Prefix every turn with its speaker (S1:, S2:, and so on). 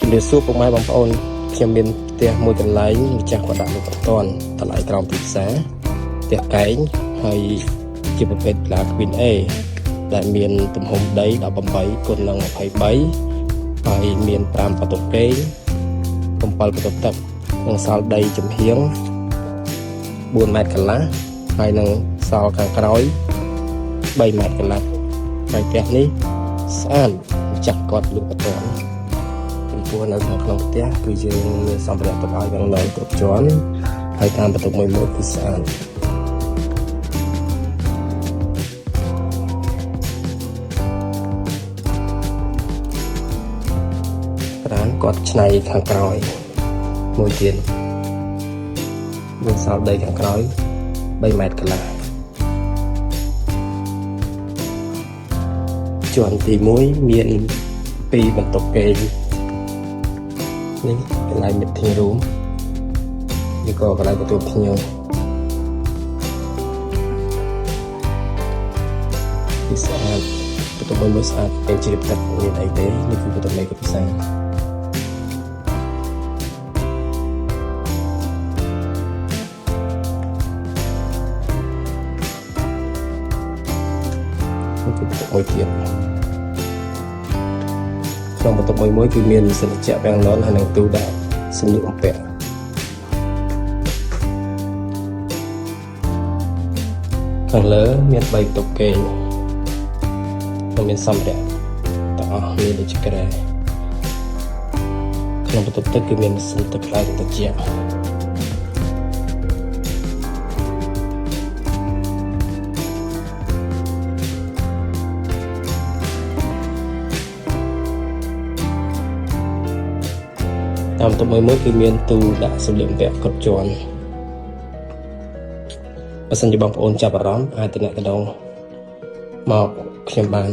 S1: ជំរាបសួរពុកម៉ែបងប្អូនខ្ញុំមានផ្ទះមួយកន្លែងម្ចាស់គាត់ដាក់លុបអត់តាន់តម្លៃក្រោមទីផ្សារផ្ទះកែងហើយជាប្រភេទផ្លា Queen A ដែលមានទំហំដី18គុណនឹង23ហើយមាន5បន្ទប់គេង7បន្ទប់ទឹកនិងសល់ដីចំហៀង4ម៉ែត្រកន្លះហើយនឹងសល់ខាងក្រោយ3ម៉ែត្រកន្លះហើយផ្ទះនេះស្អាតម្ចាស់គាត់លុបអត់តាន់ព្រោះនៅខាងក្នុងផ្ទះគឺយើងមានសម្ភារៈទុកឲ្យទាំងនៅគ្រប់ជាន់ហើយតាមបន្ទប់មួយគឺស្អាតប្រានគាត់ឆ្នៃខាងក្រោយមួយទៀតមានសល់ដីខាងក្រោយ3ម៉ែត្រកន្លះជាន់ទី1មាន2បន្ទប់គេងនេះកន្លែង meeting room នេះក៏កន្លែងទទួលភ្ញៀវនេះស្អាតបន្ទប់មួយស្អាតពេលជ្រាបទឹកមានអីទេនេះគឺបន្ទប់នៃកពិសាមួយទៀតក្នុងបន្ទប់មួយគឺមានសិលជៈវាំងននហើយនឹងទូដាក់សម្លៀកបំពាក់ខាងលើមាន3បន្ទប់គេងនិងមានសម្ភារៈទាំងអស់មានដូចជាក្រែក្នុងបន្ទប់ទឹកគឺមានម៉ាស៊ីនទឹកក្តៅត្រជាក់តាមបន្ទប់មួយគឺមានទូដាក់សម្លៀកបំពាក់គ្រប់ជាន់បើសិនជាបងប្អូនចាប់អារម្មណ៍អាចទំនាក់ទំនងមកខ្ញុំបាន